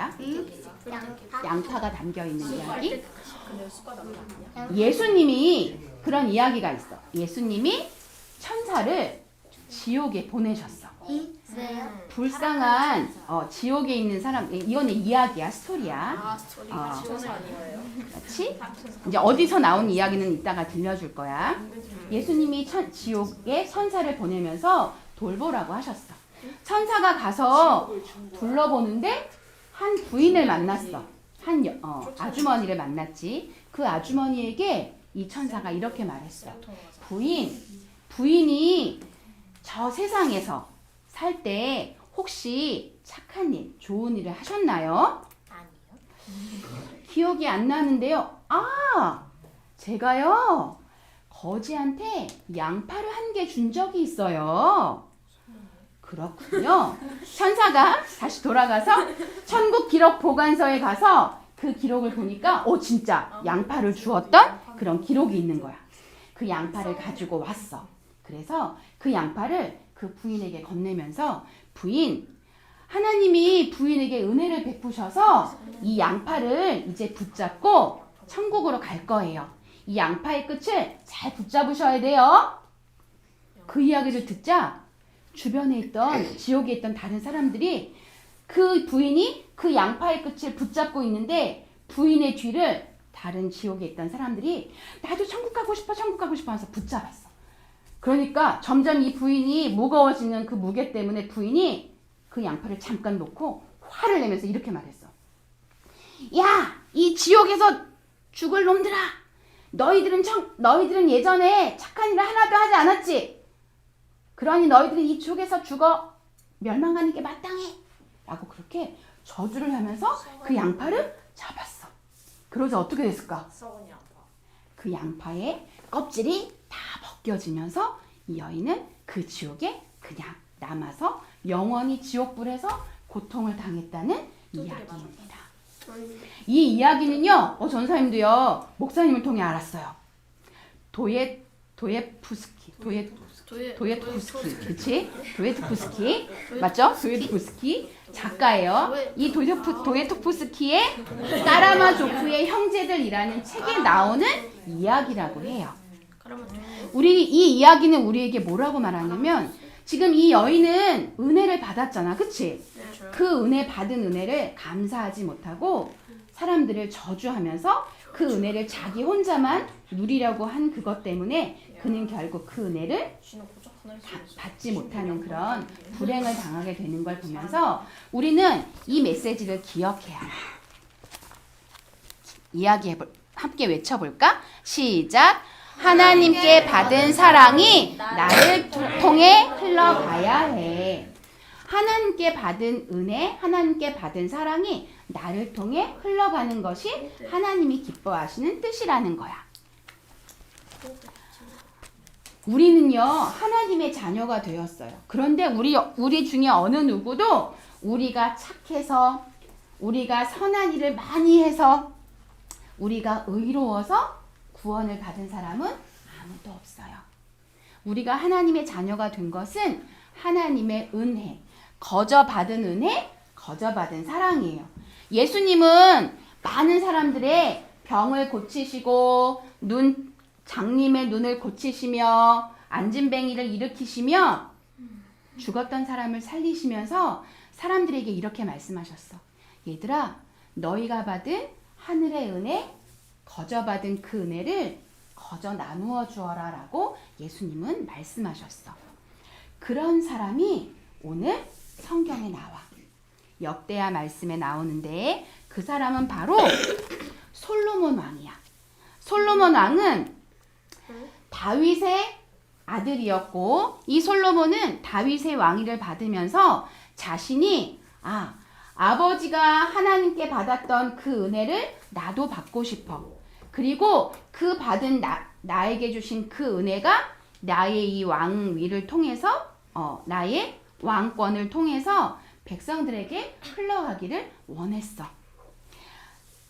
있습니다. 양파. 양파가 담겨 있는 이야기. 예수님이 그런 이야기가 있어. 예수님이 천사를 지옥에 보내셨어. 왜요? 불쌍한 지옥에 있는 사람. 이거는 이야기야, 스토리야. 천사 아니에요? 그렇지? 이제 어디서 나온 이야기는 이따가 들려줄 거야. 예수님이 지옥에 천사를 보내면서 돌보라고 하셨어. 천사가 가서 둘러보는데 한 부인을 만났어. 한 아주머니를 만났지. 그 아주머니에게 이 천사가 이렇게 말했어. 부인이 저 세상에서 살 때 혹시 착한 일, 좋은 일을 하셨나요? 아니요. 기억이 안 나는데요. 제가요 거지한테 양파를 한 개 준 적이 있어요. 그렇군요. 천사가 다시 돌아가서 천국 기록 보관서에 가서 그 기록을 보니까 진짜 양파를 주었던 그런 기록이 있는 거야. 그 양파를 가지고 왔어. 그래서 그 양파를 그 부인에게 건네면서 하나님이 부인에게 은혜를 베푸셔서 이 양파를 이제 붙잡고 천국으로 갈 거예요. 이 양파의 끝을 잘 붙잡으셔야 돼요. 그 이야기를 듣자 주변에 있던 지옥에 있던 다른 사람들이 그 부인이 그 양파의 끝을 붙잡고 있는데 부인의 뒤를 다른 지옥에 있던 사람들이 나도 천국 가고 싶어 하면서 붙잡았어. 그러니까 점점 이 부인이 무거워지는 그 무게 때문에 부인이 그 양파를 잠깐 놓고 화를 내면서 이렇게 말했어. 야, 이 지옥에서 죽을 놈들아. 너희들은 예전에 착한 일을 하나도 하지 않았지. 그러니 너희들은 이 지옥에서 죽어 멸망하는 게 마땅해. 라고 그렇게 저주를 하면서 그 양파를 잡았어. 그러자 어떻게 됐을까? 썩은 양파. 그 양파의 껍질이 다 벗겨지면서 이 여인은 그 지옥에 그냥 남아서 영원히 지옥불에서 고통을 당했다는 이야기입니다. 이 이야기는요, 전사님도요, 목사님을 통해 알았어요. 도예프스키, 그치? 도예프스키, 맞죠? 도예프스키 작가예요. 이 도예프스키의 까라마조프의 형제들이라는 책에 나오는 이야기라고 해요. 이 이야기는 우리에게 뭐라고 말하냐면, 지금 이 여인은 은혜를 받았잖아, 그치? 그 받은 은혜를 감사하지 못하고 사람들을 저주하면서 그 은혜를 자기 혼자만 누리려고 한 그것 때문에 그는 결국 그 은혜를 받지 못하는 그런 불행을 당하게 되는 걸 보면서 우리는 이 메시지를 기억해야 해. 함께 외쳐볼까? 시작! 하나님께 받은 사랑이 나를 통해 흘러가야 해. 하나님께 받은 은혜, 하나님께 받은 사랑이 나를 통해 흘러가는 것이 하나님이 기뻐하시는 뜻이라는 거야. 우리는요, 하나님의 자녀가 되었어요. 그런데 우리 중에 어느 누구도 우리가 착해서, 우리가 선한 일을 많이 해서, 우리가 의로워서 구원을 받은 사람은 아무도 없어요. 우리가 하나님의 자녀가 된 것은 하나님의 은혜, 거저받은 은혜, 거저받은 사랑이에요. 예수님은 많은 사람들의 병을 고치시고 장님의 눈을 고치시며 안진뱅이를 일으키시며 죽었던 사람을 살리시면서 사람들에게 이렇게 말씀하셨어. 얘들아, 너희가 받은 하늘의 은혜, 거저받은 그 은혜를 거저 나누어 주어라 라고 예수님은 말씀하셨어. 그런 사람이 오늘 성경에 나와. 역대하 말씀에 나오는데 그 사람은 바로 솔로몬 왕이야. 솔로몬 왕은 다윗의 아들이었고 이 솔로몬은 다윗의 왕위를 받으면서 자신이 아버지가 하나님께 받았던 그 은혜를 나도 받고 싶어. 그리고 그 받은 나에게 주신 그 은혜가 나의 이 왕위를 통해서 나의 왕권을 통해서 백성들에게 흘러가기를 원했어.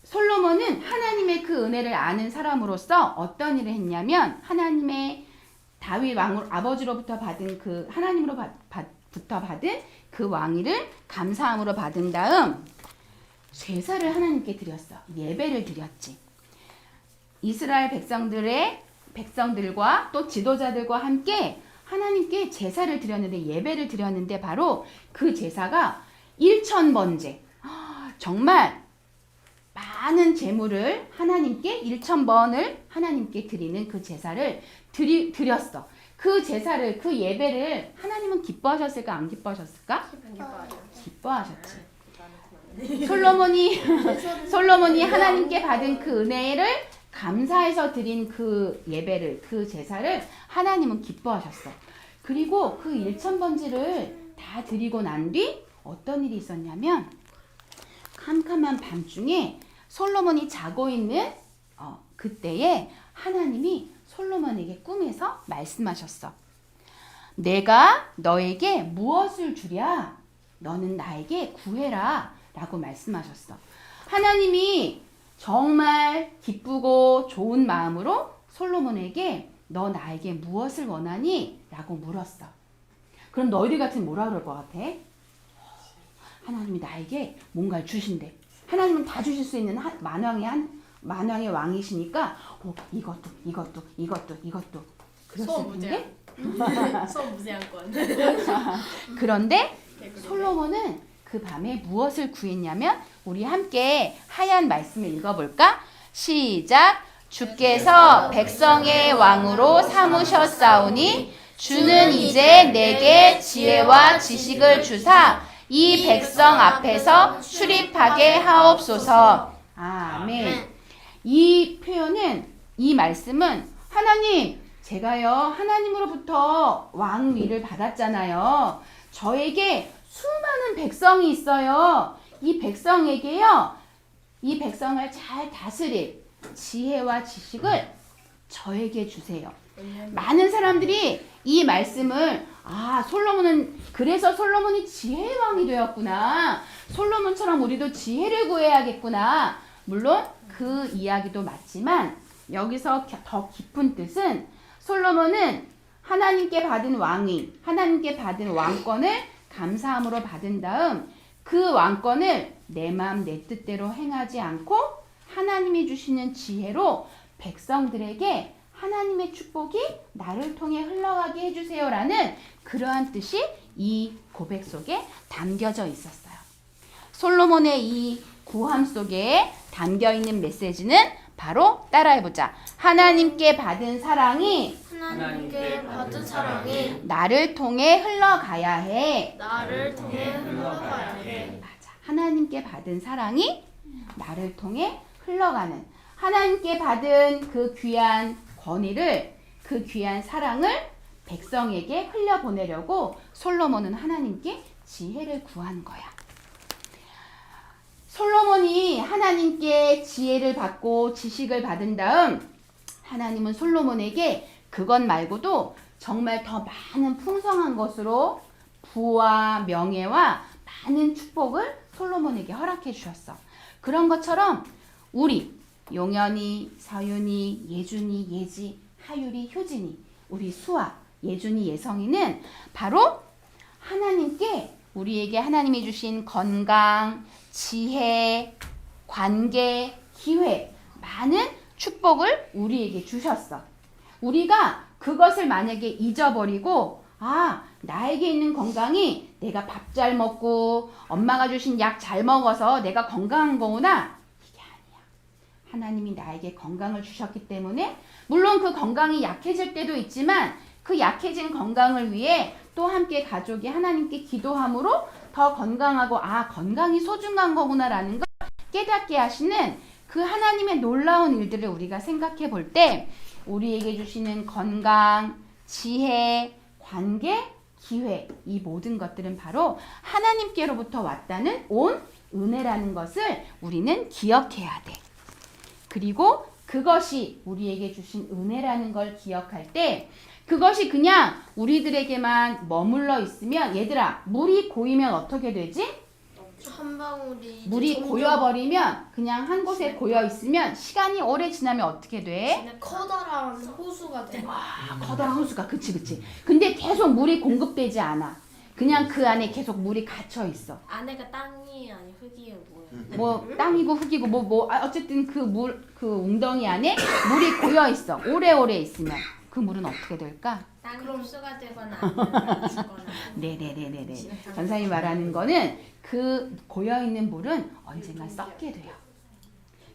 솔로몬은 하나님의 그 은혜를 아는 사람으로서 어떤 일을 했냐면 하나님의 다윗 왕 아버지로부터 받은 그 하나님으로부터 받은 그 왕위를 감사함으로 받은 다음 제사를 하나님께 드렸어. 예배를 드렸지. 이스라엘 백성들과 또 지도자들과 함께 하나님께 제사를 드렸는데, 예배를 드렸는데, 바로 그 제사가 1000번째, 정말 많은 제물을 하나님께 1000번을 하나님께 드리는 그 제사를 드렸어. 그 제사를, 그 예배를 하나님은 기뻐하셨을까, 안 기뻐하셨을까? 기뻐하셨지. 솔로몬이 하나님께 받은 그 은혜를 감사해서 드린 그 예배를, 그 제사를 하나님은 기뻐하셨어. 그리고 그 1000번지를 다 드리고 난 뒤 어떤 일이 있었냐면, 캄캄한 밤중에 솔로몬이 자고 있는 그때에 하나님이 솔로몬에게 꿈에서 말씀하셨어. 내가 너에게 무엇을 주랴? 너는 나에게 구해라 라고 말씀하셨어. 하나님이 정말 기쁘고 좋은 마음으로 솔로몬에게 너 나에게 무엇을 원하니? 라고 물었어. 그럼 너희들 같으면 뭐라 그럴 것 같아? 하나님이 나에게 뭔가를 주신대. 하나님은 다 주실 수 있는 만왕의 왕이시니까 이것도 그랬을 텐데. 소무제한권. 그런데 솔로몬은 그 밤에 무엇을 구했냐면, 우리 함께 하얀 말씀을 읽어볼까? 시작! 주께서 백성의 왕으로 삼으셨사오니 주는 이제 내게 지혜와 지식을 주사 이 백성 앞에서 출입하게 하옵소서. 아멘. 이 표현은, 이 말씀은, 하나님, 제가요 하나님으로부터 왕위를 받았잖아요. 저에게 수많은 백성이 있어요. 이 백성에게요, 이 백성을 잘 다스릴 지혜와 지식을 저에게 주세요. 많은 사람들이 이 말씀을, 그래서 솔로몬이 지혜의 왕이 되었구나, 솔로몬처럼 우리도 지혜를 구해야겠구나. 물론 그 이야기도 맞지만, 여기서 더 깊은 뜻은, 솔로몬은 하나님께 받은 왕위, 하나님께 받은 왕권을 감사함으로 받은 다음 그 왕권을 내 마음 내 뜻대로 행하지 않고 하나님이 주시는 지혜로 백성들에게 하나님의 축복이 나를 통해 흘러가게 해주세요라는 그러한 뜻이 이 고백 속에 담겨져 있었어요. 솔로몬의 이 구함 속에 담겨있는 메시지는 바로 따라해보자. 하나님께 받은 사랑이 나를 통해 흘러가야 해. 맞아. 하나님께 받은 사랑이 나를 통해 흘러가는, 하나님께 받은 그 귀한 권위를, 그 귀한 사랑을 백성에게 흘려보내려고 솔로몬은 하나님께 지혜를 구한 거야. 솔로몬이 하나님께 지혜를 받고 지식을 받은 다음 하나님은 솔로몬에게 그것 말고도 정말 더 많은 풍성한 것으로 부와 명예와 많은 축복을 솔로몬에게 허락해 주셨어. 그런 것처럼 우리 용연이, 서윤이, 예준이, 예지, 하율이, 효진이, 우리 수아, 예준이, 예성이는 바로 하나님께, 우리에게 하나님이 주신 건강, 지혜, 관계, 기회, 많은 축복을 우리에게 주셨어. 우리가 그것을 만약에 잊어버리고, 나에게 있는 건강이 내가 밥 잘 먹고 엄마가 주신 약 잘 먹어서 내가 건강한 거구나, 이게 아니야. 하나님이 나에게 건강을 주셨기 때문에, 물론 그 건강이 약해질 때도 있지만 그 약해진 건강을 위해 또 함께 가족이 하나님께 기도함으로 더 건강하고, 건강이 소중한 거구나라는 걸 깨닫게 하시는 그 하나님의 놀라운 일들을 우리가 생각해 볼 때, 우리에게 주시는 건강, 지혜, 관계, 기회, 이 모든 것들은 바로 하나님께로부터 왔다는 온 은혜라는 것을 우리는 기억해야 돼. 그리고 그것이 우리에게 주신 은혜라는 걸 기억할 때, 그것이 그냥 우리들에게만 머물러 있으면, 얘들아, 물이 고이면 어떻게 되지? 한 방울이 물이 고여버리면, 그냥 한 곳에 고여 있으면 시간이 오래 지나면 어떻게 돼? 커다란 호수가 돼. 커다란 호수가, 그치. 근데 계속 물이 공급되지 않아. 그냥 그 안에 계속 물이 갇혀 있어. 안에가 땅이 아니 흙이에요, 뭐예요? 뭐 땅이고 흙이고 어쨌든 그 웅덩이 안에 물이 고여 있어. 오래오래 있으면 그 물은 어떻게 될까? 땅이 흡수가 되거나 아니면 죽거나. 네네네네네. 전사님이 말하는 거는 그 고여 있는 물은 언젠가 썩게 돼요.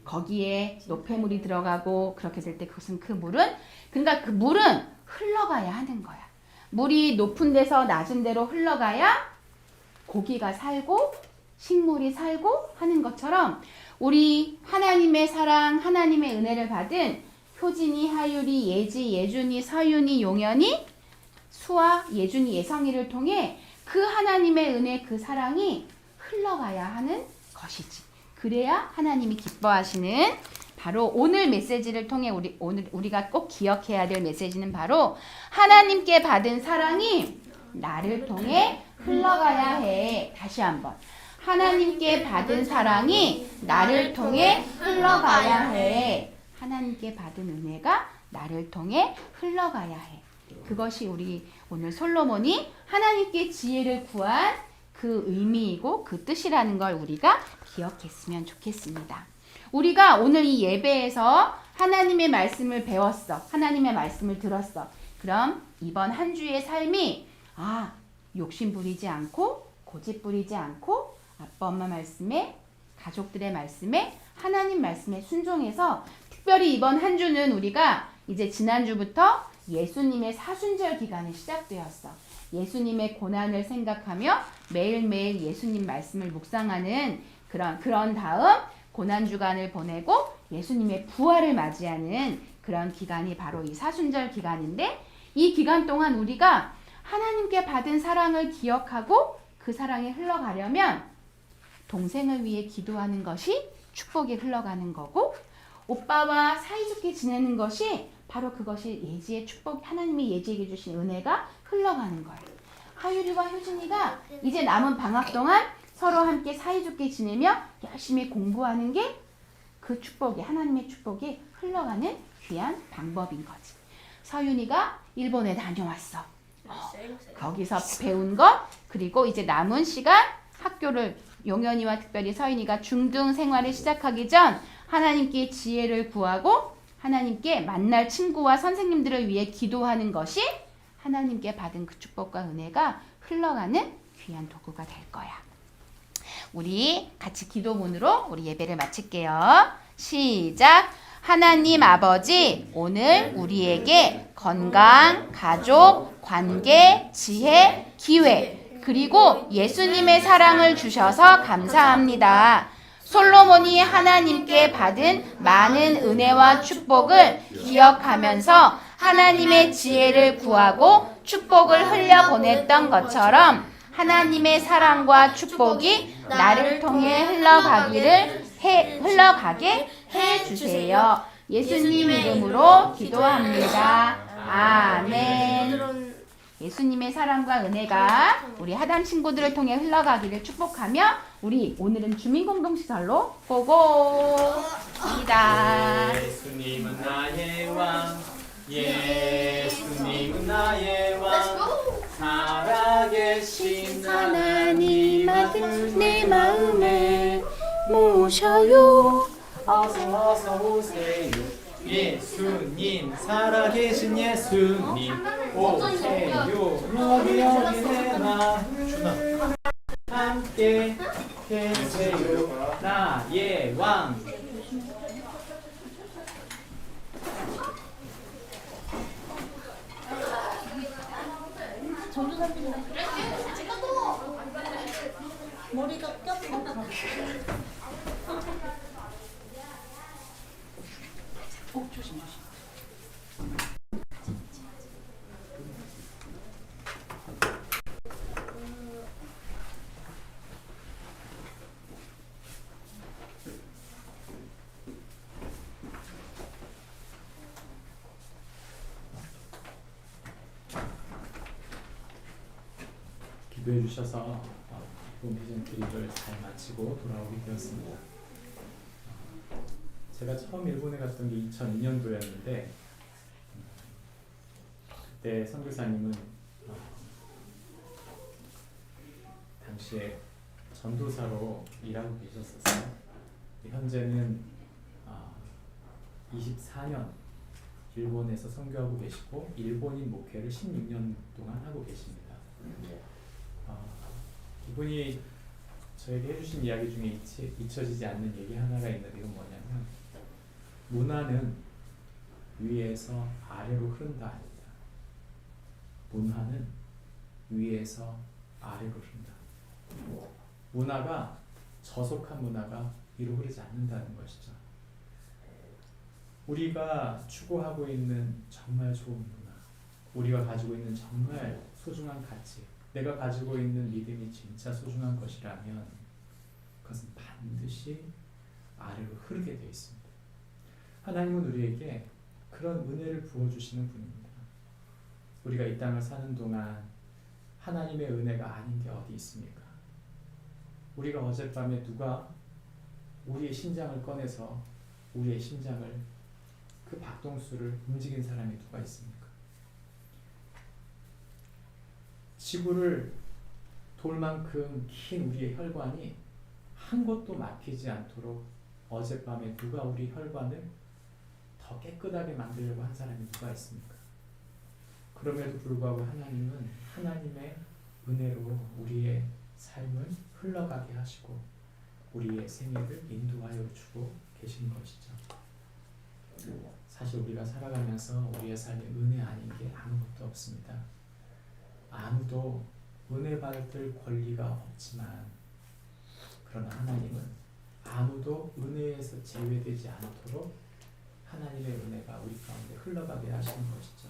거기에 노폐물이 들어가고 그렇게 될 때 그것은 그 물은 그러니까 그 물은 흘러가야 하는 거야. 물이 높은 데서 낮은 데로 흘러가야 고기가 살고 식물이 살고 하는 것처럼 우리 하나님의 사랑, 하나님의 은혜를 받은 효진이, 하율이, 예지, 예준이, 서윤이, 용연이, 수아, 예준이, 예성이를 통해 그 하나님의 은혜, 그 사랑이 흘러가야 하는 것이지. 그래야 하나님이 기뻐하시는 바로 오늘 메시지를 통해 오늘 우리가 꼭 기억해야 될 메시지는 바로 하나님께 받은 사랑이 나를 통해 흘러가야 해. 다시 한번. 하나님께 받은 사랑이 나를 통해 흘러가야 해. 하나님께 받은 은혜가 나를 통해 흘러가야 해. 그것이 우리 오늘 솔로몬이 하나님께 지혜를 구한 그 의미이고 그 뜻이라는 걸 우리가 기억했으면 좋겠습니다. 우리가 오늘 이 예배에서 하나님의 말씀을 배웠어. 하나님의 말씀을 들었어. 그럼 이번 한 주의 삶이 욕심 부리지 않고 고집 부리지 않고 아빠 엄마 말씀에 가족들의 말씀에 하나님 말씀에 순종해서 특별히 이번 한 주는 우리가 이제 지난주부터 예수님의 사순절 기간이 시작되었어. 예수님의 고난을 생각하며 매일매일 예수님 말씀을 묵상하는 그런 다음 고난 주간을 보내고 예수님의 부활을 맞이하는 그런 기간이 바로 이 사순절 기간인데 이 기간 동안 우리가 하나님께 받은 사랑을 기억하고 그 사랑이 흘러가려면 동생을 위해 기도하는 것이 축복이 흘러가는 거고 오빠와 사이좋게 지내는 것이 바로 그것이 예지의 축복, 하나님이 예지에게 주신 은혜가 흘러가는 거예요. 하율이와 효진이가 이제 남은 방학 동안 서로 함께 사이좋게 지내며 열심히 공부하는 게 그 축복이 하나님의 축복이 흘러가는 귀한 방법인 거지. 서윤이가 일본에 다녀왔어. 거기서 배운 것 그리고 이제 남은 시간 학교를 용연이와 특별히 서윤이가 중등 생활을 시작하기 전 하나님께 지혜를 구하고 하나님께 만날 친구와 선생님들을 위해 기도하는 것이 하나님께 받은 그 축복과 은혜가 흘러가는 귀한 도구가 될 거야. 우리 같이 기도문으로 우리 예배를 마칠게요. 시작! 하나님 아버지, 오늘 우리에게 건강, 가족, 관계, 지혜, 기회, 그리고 예수님의 사랑을 주셔서 감사합니다. 솔로몬이 하나님께 받은 많은 은혜와 축복을 기억하면서 하나님의 지혜를 구하고 축복을 흘려보냈던 것처럼 하나님의 사랑과 축복이 나를 통해 흘러가게 해주세요. 예수님 이름으로 기도합니다. 아멘. 예수님의 사랑과 은혜가 우리 하담 친구들을 통해 흘러가기를 축복하며 우리 오늘은 주민공동시설로 고고입니다. 예수님은 나의 왕, 예수님은 나의 왕, 살아계신 하나님 아들 내 마음에 모셔요. 어서 오세요. 예수님 살아계신 예수님 오세요. 여기 내 마음 주나 함께 계세요. 나의 왕. 머리가 꼈어. 조심. 기도해 주셔서 기본 비전 트립을 잘 마치고 돌아오게 되었습니다. 제가 처음 일본에 갔던 게 2002년도였는데 그때 선교사님은 당시에 전도사로 일하고 계셨었어요. 현재는 24년 일본에서 선교하고 계시고 일본인 목회를 16년 동안 하고 계십니다. 이분이 저에게 해주신 이야기 중에 잊혀지지 않는 얘기 하나가 있는데 이건 뭐냐면 문화는 위에서 아래로 흐른다 아닙니다. 문화는 위에서 아래로 흐른다. 문화가 저속한 문화가 위로 흐르지 않는다는 것이죠. 우리가 추구하고 있는 정말 좋은 문화, 우리가 가지고 있는 정말 소중한 가치, 내가 가지고 있는 믿음이 진짜 소중한 것이라면 그것은 반드시 아래로 흐르게 되어 있습니다. 하나님은 우리에게 그런 은혜를 부어주시는 분입니다. 우리가 이 땅을 사는 동안 하나님의 은혜가 아닌 게 어디 있습니까? 우리가 어젯밤에 누가 우리의 심장을 꺼내서 우리의 심장을 그 박동수를 움직인 사람이 누가 있습니까? 지구를 돌 만큼 긴 우리의 혈관이 한 곳도 막히지 않도록 어젯밤에 누가 우리 혈관을 더 깨끗하게 만들려고 한 사람이 누가 있습니까? 그럼에도 불구하고 하나님은 하나님의 은혜로 우리의 삶을 흘러가게 하시고 우리의 생애를 인도하여 주고 계신 것이죠. 사실 우리가 살아가면서 우리의 삶에 은혜 아닌 게 아무것도 없습니다. 아무도 은혜 받을 권리가 없지만 그러나 하나님은 아무도 은혜에서 제외되지 않도록 하나님의 은혜가 우리 가운데 흘러가게 하시는 것이죠.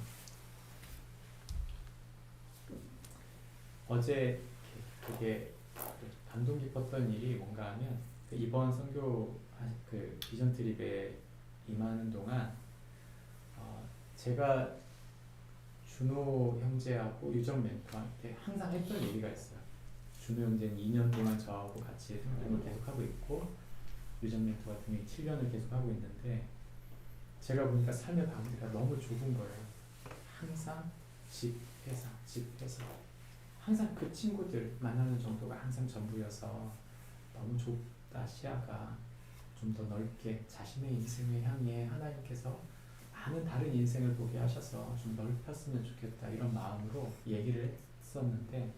어제 되게 감동 깊었던 일이 뭔가 하면 이번 선교 비전 트립에 임하는 동안 제가 준호 형제하고 유정 멘토한테 항상 했던 얘기가 있어요. 준호 형제는 2년 동안 저하고 같이 생활을 계속하고 있고 유정 멘토 같은 경우는 7년을 계속하고 있는데 제가 보니까 삶의 방대가 너무 좁은 거예요. 항상 집, 회사, 집, 회사. 항상 그 친구들 만나는 정도가 항상 전부여서 너무 좁다 시야가 좀 더 넓게 자신의 인생을 향해 하나님께서 많은 다른 인생을 보게 하셔서 좀 넓혔으면 좋겠다 이런 마음으로 얘기를 했었는데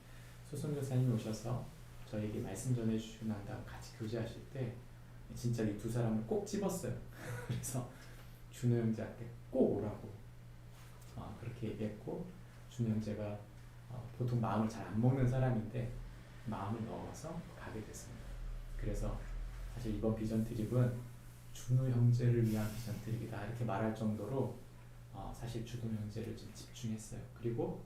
소선교사님이 오셔서 저에게 말씀 전해주시고 난 다음 같이 교제하실 때 진짜 이 두 사람을 꼭 집었어요. 그래서 준호 형제한테 꼭 오라고 그렇게 얘기했고 준호 형제가 보통 마음을 잘 안 먹는 사람인데 마음을 넣어서 가게 됐습니다. 그래서 사실 이번 비전 트립은 준호 형제를 위한 비전 트립이다 이렇게 말할 정도로 사실 준호 형제를 좀 집중했어요. 그리고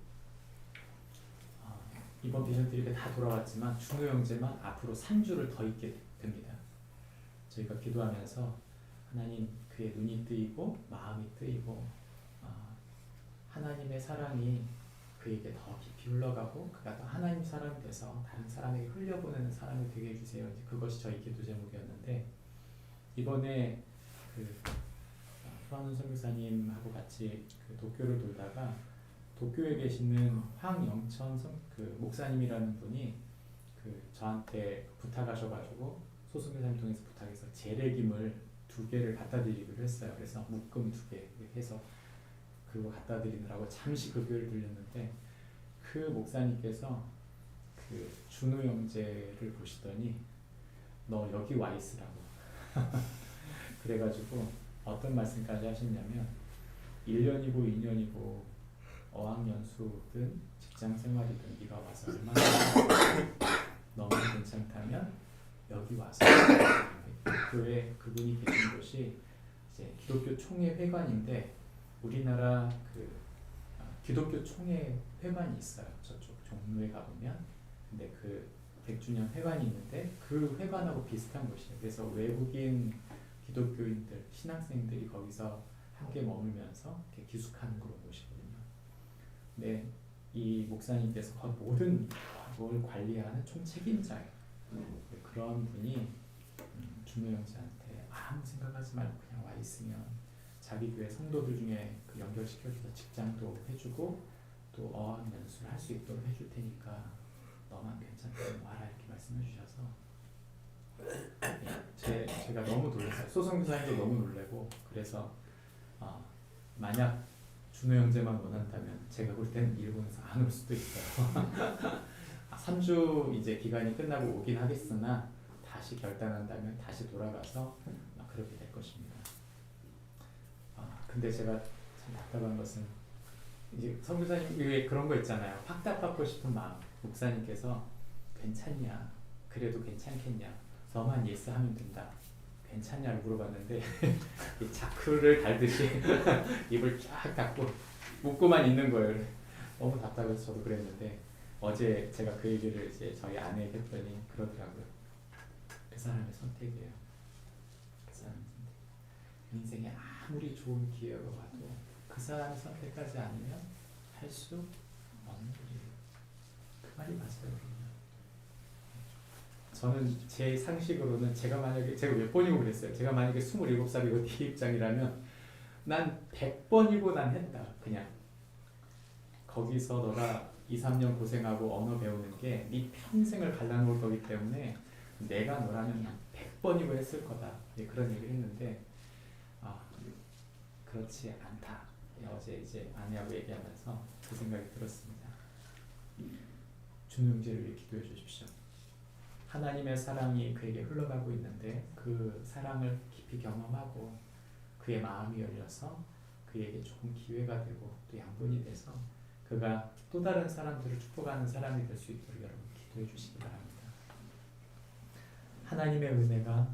이번 비전 트립에 다 돌아왔지만 준호 형제만 앞으로 3주를 더 있게 됩니다. 저희가 기도하면서 하나님 그의 눈이 뜨이고 마음이 뜨이고 하나님의 사랑이 그에게 더 깊이 흘러가고 그가 더 하나님 사람이 돼서 다른 사람에게 흘려보내는 사람이 되게 해주세요. 이제 그것이 저희 기도 제목이었는데 이번에 수환훈 선교사님하고 같이 도쿄를 돌다가 도쿄에 계시는 황영천 목사님이라는 분이 저한테 부탁하셔가지고 소선교사님 통해서 부탁해서 재래김을 2개를 갖다 드리기로 했어요. 그래서 묶음 2개 해서 그거 갖다 드리느라고 잠시 그 교회를 들렸는데 그 목사님께서 준호 형제를 보시더니 너 여기 와 있으라고 그래가지고 어떤 말씀까지 하셨냐면 1년이고 2년이고 어학연수든 직장생활이든 네가 와서 얼마나 너무 괜찮다면 여기 와서 교회 그분이 계신 곳이 이제 기독교 총회 회관인데 우리나라 기독교 총회 회관이 있어요. 저쪽 종로에 가보면 근데 100주년 회관이 있는데 그 회관하고 비슷한 곳이에요. 그래서 외국인 기독교인들, 신학생들이 거기서 함께 머물면서 이렇게 기숙하는 그런 곳이거든요. 근데 이 목사님께서 그 모든 걸 관리하는 총책임자예요. 그런 분이 준호 형제한테 아무 생각하지 말고 그냥 와 있으면 자기 교회 성도들 중에 연결시켜줘서 직장도 해주고 또 어학 연수를 할 수 있도록 해줄 테니까 너만 괜찮다면 와라 이렇게 말씀해 주셔서 제가 너무 놀랐어요. 소선교사님도 너무 놀래고 그래서 만약 준호 형제만 원한다면 제가 볼 때는 일본에서 안 올 수도 있어요. 3주 이제 기간이 끝나고 오긴 하겠으나 다시 결단한다면 다시 돌아가서 그렇게 될 것입니다. 근데 제가 참 답답한 것은 이제 선교사님 왜 그런 거 있잖아요. 확답받고 싶은 마음. 목사님께서 괜찮냐? 그래도 괜찮겠냐? 너만 예스 하면 된다. 괜찮냐를 물어봤는데 자크를 달듯이 입을 쫙 닫고 웃고만 있는 거예요. 너무 답답해서 저도 그랬는데 어제 제가 그 얘기를 이제 저희 아내에게 했더니 그러더라고요. 그 사람의 선택이에요. 그 사람의 선택. 인생에 아무리 좋은 기회가 와도 그 사람이 선택하지 않으면 할 수 없는 일이에요. 그 말이 맞아요. 저는 제 상식으로는 제가 몇 번이고 그랬어요. 제가 만약에 27살이고 네 입장이라면 난 100번이고 난 했다. 그냥 거기서 너가 2-3년 고생하고 언어 배우는 게 네 평생을 갈라놓을 거기 때문에 내가 너라면 100번이고 했을 거다. 그런 얘기를 했는데 그렇지 않다. 어제 이제 아내하고 얘기하면서 그 생각이 들었습니다. 준호 형제를 위해 기도해 주십시오. 하나님의 사랑이 그에게 흘러가고 있는데 그 사랑을 깊이 경험하고 그의 마음이 열려서 그에게 좋은 기회가 되고 또 양분이 돼서 그가 또 다른 사람들을 축복하는 사람이 될 수 있도록 여러분 기도해 주시기 바랍니다. 하나님의 은혜가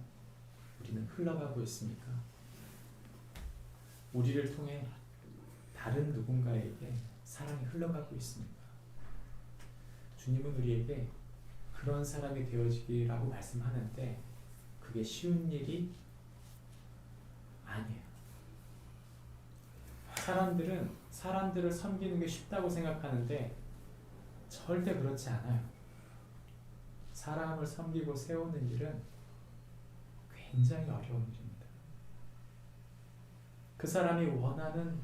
우리는 흘러가고 있습니까? 우리를 통해 다른 누군가에게 사랑이 흘러가고 있습니까? 주님은 우리에게 그런 사람이 되어지기라고 말씀하는데 그게 쉬운 일이 아니에요. 사람들은 사람들을 섬기는 게 쉽다고 생각하는데 절대 그렇지 않아요. 사람을 섬기고 세우는 일은 굉장히 어려운 일입니다. 그 사람이 원하는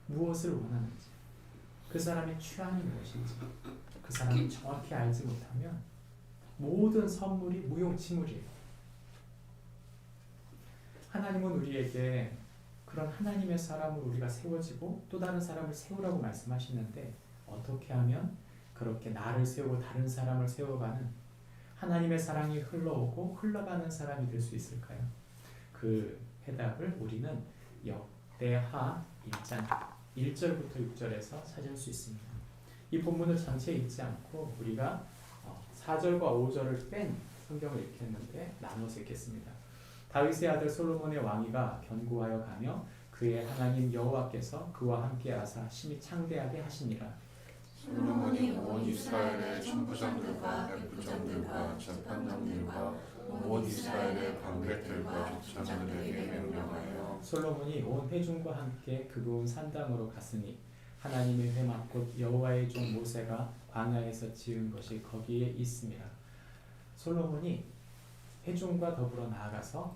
무엇을 원하는지, 그 사람의 취향이 무엇인지, 그 사람이 정확히 알지 못하면 모든 선물이 무용지물이에요. 하나님은 우리에게 그런 하나님의 사람으로 우리가 세워지고 또 다른 사람을 세우라고 말씀하시는데 어떻게 하면 그렇게 나를 세우고 다른 사람을 세워가는 하나님의 사랑이 흘러오고 흘러가는 사람이 될 수 있을까요? 그 해답을 우리는 역대하 1장 1절부터 6절에서 찾을 수 있습니다. 이 본문을 전체 읽지 않고 우리가 4절과 5절을 뺀 성경을 읽겠는데 나눠서 읽겠습니다. 다윗의 아들 솔로몬의 왕위가 견고하여 가며 그의 하나님 여호와께서 그와 함께 하사 심히 창대하게 하시니라. 솔로몬이 온 이스라엘의 천부장들과 백부장들과 재판장들과 온 이스라엘의 방백들과 족장들에게 명령하여 솔로몬이 온 회중과 함께 그구운 산당으로 갔으니 하나님의 회막 곧 여호와의 종 모세가 광야에서 지은 것이 거기에 있습니다. 솔로몬이 회중과 더불어 나아가서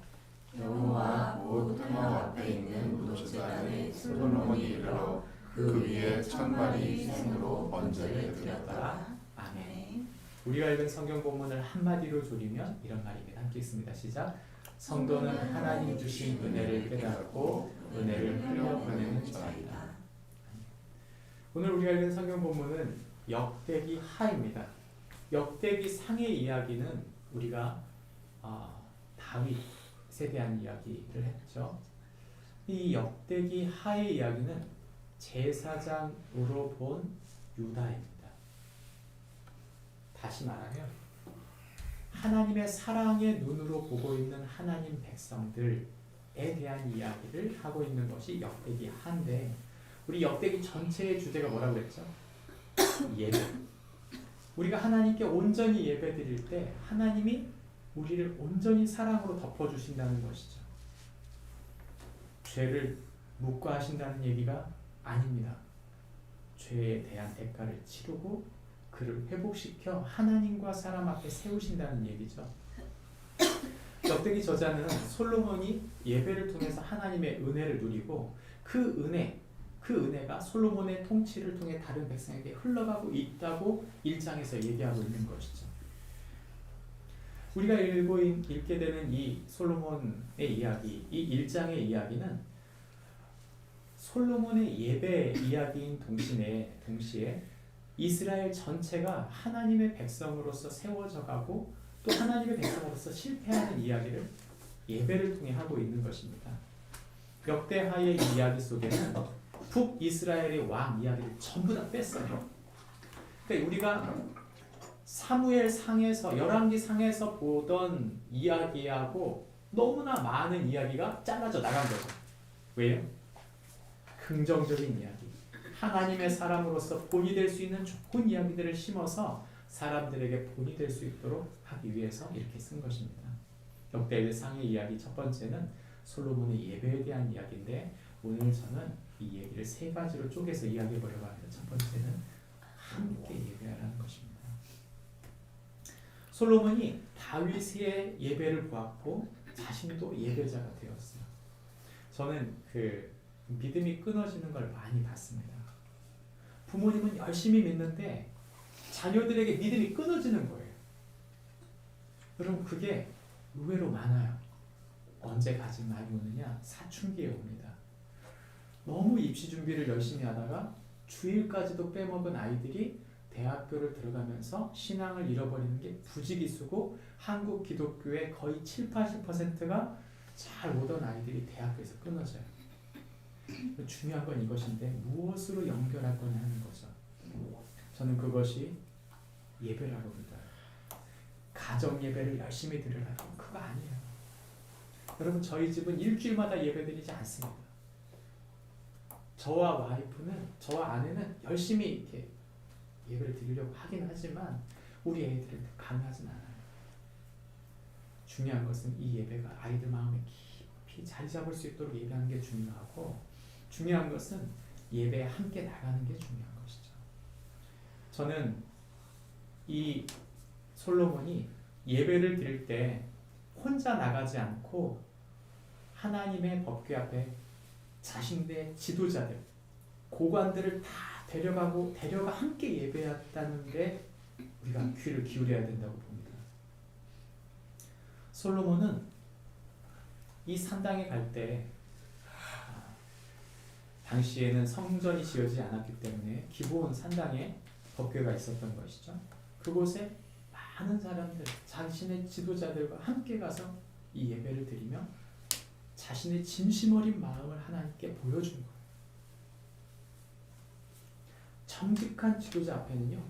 여호와 곧 회막 앞에 있는 문제단에 솔로몬이 이르러 그 위에 1000마리 생으로 번제를 드렸다. 아멘. 우리가 읽은 성경 본문을 한마디로 조리면 이런 말입니다. 함께 읽습니다. 시작. 성도는 하나님 주신 은혜를 깨닫고 은혜를 흘려보내는 자이다. 오늘 우리가 읽은 성경 본문은 역대기 하입니다. 역대기 상의 이야기는 우리가 다윗에 대한 이야기를 했죠. 이 역대기 하의 이야기는 제사장으로 본 유다입니다. 다시 말하면 하나님의 사랑의 눈으로 보고 있는 하나님 백성들에 대한 이야기를 하고 있는 것이 역대기 하인데 우리 역대기 전체의 주제가 뭐라고 그랬죠? 예배. 우리가 하나님께 온전히 예배 드릴 때 하나님이 우리를 온전히 사랑으로 덮어주신다는 것이죠. 죄를 묵과하신다는 얘기가 아닙니다. 죄에 대한 대가를 치르고 그를 회복시켜 하나님과 사람 앞에 세우신다는 얘기죠. 역대기 저자는 솔로몬이 예배를 통해서 하나님의 은혜를 누리고 그 은혜가 솔로몬의 통치를 통해 다른 백성에게 흘러가고 있다고 1장에서 얘기하고 있는 것이죠. 우리가 읽게 되는 이 솔로몬의 이야기, 이 1장의 이야기는 솔로몬의 예배 이야기인 동시에 이스라엘 전체가 하나님의 백성으로서 세워져 가고 또 하나님의 백성으로서 실패하는 이야기를 예배를 통해 하고 있는 것입니다. 역대하의 이 이야기 속에는 북이스라엘의 왕 이야기를 전부 다 뺐어요. 그러니까 우리가 사무엘 상에서 열왕기 상에서 보던 이야기하고 너무나 많은 이야기가 잘라져 나간 거죠. 왜요? 긍정적인 이야기, 하나님의 사람으로서 본이 될 수 있는 좋은 이야기들을 심어서 사람들에게 본이 될 수 있도록 하기 위해서 이렇게 쓴 것입니다. 역대상의 이야기 첫 번째는 솔로몬의 예배에 대한 이야기인데 오늘 저는 이 얘기를 세 가지로 쪼개서 이야기해 보려고 합니다. 첫 번째는 함께 예배하라는 것입니다. 솔로몬이 다윗의 예배를 보았고 자신도 예배자가 되었어요. 저는 믿음이 끊어지는 걸 많이 봤습니다. 부모님은 열심히 믿는데 자녀들에게 믿음이 끊어지는 거예요. 여러분 그게 의외로 많아요. 언제 가장 많이 오느냐? 사춘기에 옵니다. 너무 입시 준비를 열심히 하다가 주일까지도 빼먹은 아이들이 대학교를 들어가면서 신앙을 잃어버리는 게 부지기수고 한국 기독교의 거의 70-80%가 잘 오던 아이들이 대학교에서 끊어져요. 중요한 건 이것인데 무엇으로 연결할 거냐 하는 거죠. 저는 그것이 예배라고 봅니다. 가정 예배를 열심히 드리라고 그거 아니에요. 여러분 저희 집은 일주일마다 예배드리지 않습니다. 저와 아내는 열심히 이렇게 예배를 드리려고 하긴 하지만 우리 애들은 강요하진 않아요. 중요한 것은 이 예배가 아이들 마음에 깊이 자리 잡을 수 있도록 예배하는 게 중요하고 중요한 것은 예배에 함께 나가는 게 중요한 것이죠. 저는 이 솔로몬이 예배를 드릴 때 혼자 나가지 않고 하나님의 법궤 앞에 자신의 지도자들, 고관들을 다 데려가 함께 예배했다는데 우리가 귀를 기울여야 된다고 봅니다. 솔로몬은 이 산당에 갈 때 당시에는 성전이 지어지지 않았기 때문에 기본 산당에 법궤가 있었던 것이죠. 그곳에 많은 사람들, 자신의 지도자들과 함께 가서 이 예배를 드리며 자신의 진심 어린 마음을 하나님께 보여준 거예요. 정직한 지도자 앞에는요,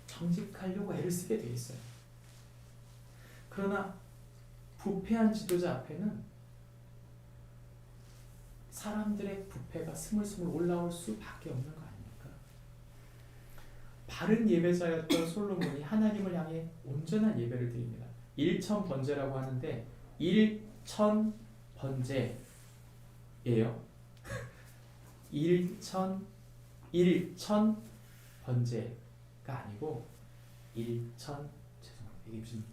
정직하려고 애를 쓰게 돼 있어요. 그러나 부패한 지도자 앞에는 사람들의 부패가 스물스물 올라올 수밖에 없는 거 아닙니까? 바른 예배자였던 솔로몬이 하나님을 향해 온전한 예배를 드립니다. 일천번제라고 하는데 일천번제예요. 일천번제가 아니고 죄송합니다. 이게 무슨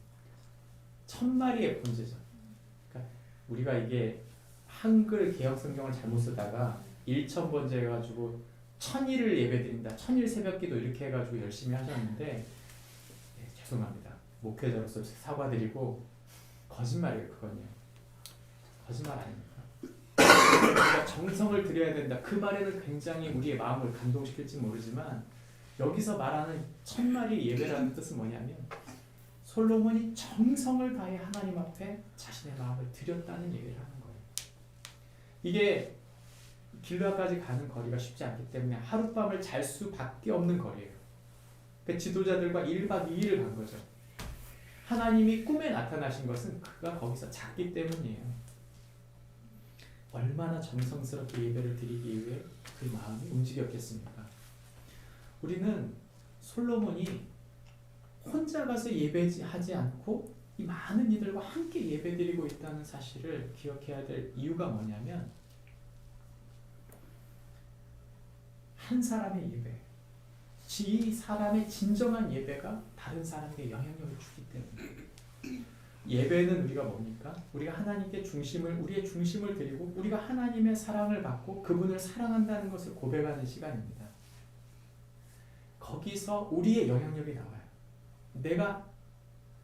천마리의 번제죠. 그러니까 우리가 이게 한글 개혁 성경을 잘못 쓰다가 일천번제 해가지고 천일을 예배드린다, 천일 새벽기도 이렇게 해가지고 열심히 하셨는데 죄송합니다. 목회자로서 사과드리고 거짓말이에요. 그건요. 거짓말 아닙니까? 우리가 정성을 들여야 된다. 그 말에는 굉장히 우리의 마음을 감동시킬지 모르지만 여기서 말하는 천마리 예배라는 뜻은 뭐냐면 솔로몬이 정성을 다해 하나님 앞에 자신의 마음을 드렸다는 얘기를 하는 거예요. 이게 길르앗까지 가는 거리가 쉽지 않기 때문에 하룻밤을 잘 수밖에 없는 거리예요. 그 지도자들과 1박 2일을 간 거죠. 하나님이 꿈에 나타나신 것은 그가 거기서 잤기 때문이에요. 얼마나 정성스럽게 예배를 드리기 위해 그 마음이 움직였겠습니까? 우리는 솔로몬이 혼자 가서 예배하지 않고 이 많은 이들과 함께 예배드리고 있다는 사실을 기억해야 될 이유가 뭐냐면 한 사람의 예배, 이 사람의 진정한 예배가 다른 사람에게 영향력을 주기 때문에 예배는 우리가 뭡니까? 우리가 하나님께 우리의 중심을 드리고 우리가 하나님의 사랑을 받고 그분을 사랑한다는 것을 고백하는 시간입니다. 거기서 우리의 영향력이 나와요. 내가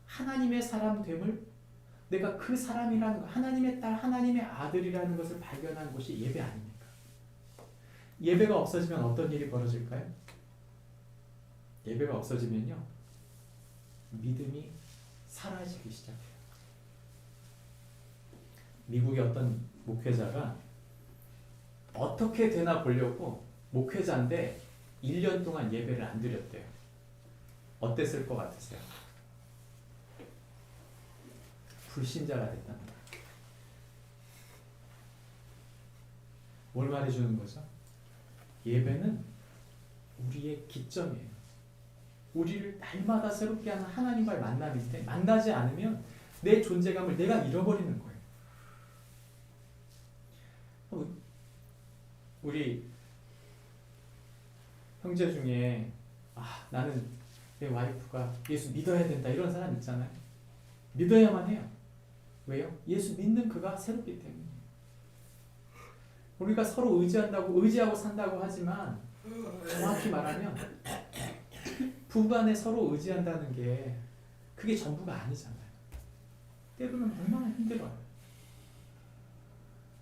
하나님의 사람 됨을, 내가 그 사람이라는 것, 하나님의 딸, 하나님의 아들이라는 것을 발견한 곳이 예배 아닙니까? 예배가 없어지면 어떤 일이 벌어질까요? 예배가 없어지면요, 믿음이 사라지기 시작해요. 미국의 어떤 목회자가 어떻게 되나 보려고, 목회자인데 1년 동안 예배를 안 드렸대요. 어땠을 것 같으세요? 불신자가 됐답니다. 뭘 말해주는 거죠? 예배는 우리의 기점이에요. 우리를 날마다 새롭게 하는 하나님과의 만남인데, 만나지 않으면 내 존재감을 내가 잃어버리는 거예요. 우리 형제 중에 나는 내 와이프가 예수 믿어야 된다 이런 사람 있잖아요. 믿어야만 해요. 왜요? 예수 믿는 그가 새롭기 때문에. 우리가 서로 의지하고 산다고 하지만, 정확히 말하면 부부간에 서로 의지한다는 게 그게 전부가 아니잖아요. 때로는 얼마나 힘들어요.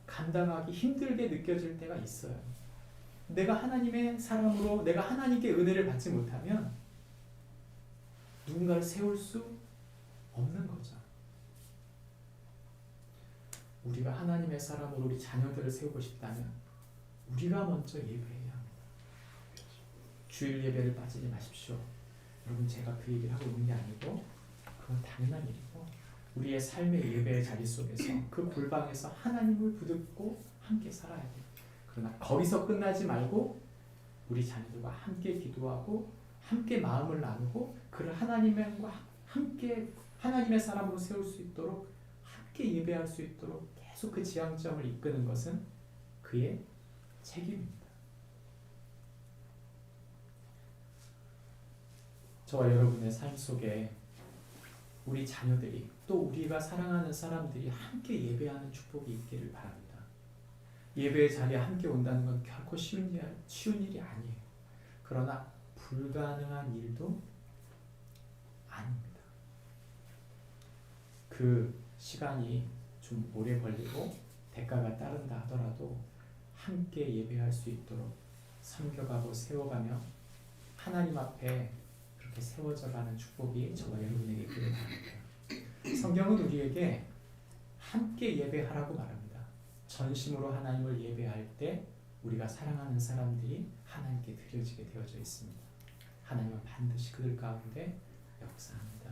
감당하기 힘들게 느껴질 때가 있어요. 내가 하나님의 사람으로, 내가 하나님께 은혜를 받지 못하면 누군가를 세울 수 없는 거죠. 우리가 하나님의 사람으로 우리 자녀들을 세우고 싶다면 우리가 먼저 예배해야 합니다. 주일 예배를 빠지지 마십시오. 여러분, 제가 그 얘기를 하고 있는 게 아니고 그건 당연한 일이고, 우리의 삶의 예배의 자리 속에서 그 골방에서 하나님을 붙들고 함께 살아야 돼요. 그러나 거기서 끝나지 말고 우리 자녀들과 함께 기도하고 함께 마음을 나누고 그를 하나님과 함께 하나님의 사람으로 세울 수 있도록, 함께 예배할 수 있도록 계속 그 지향점을 이끄는 것은 그의 책임입니다. 저와 여러분의 삶 속에 우리 자녀들이, 또 우리가 사랑하는 사람들이 함께 예배하는 축복이 있기를 바랍니다. 예배의 자리에 함께 온다는 건 결코 쉬운 일이 아니에요. 그러나 불가능한 일도 아닙니다. 그 시간이 좀 오래 걸리고 대가가 따른다 하더라도 함께 예배할 수 있도록 섬겨가고 세워가며 하나님 앞에 그렇게 세워져가는 축복이 저와 여러분에게 있기를 바랍니다. 성경은 우리에게 함께 예배하라고 말합니다. 전심으로 하나님을 예배할 때 우리가 사랑하는 사람들이 하나님께 드려지게 되어져 있습니다. 하나님은 반드시 그들 가운데 역사합니다.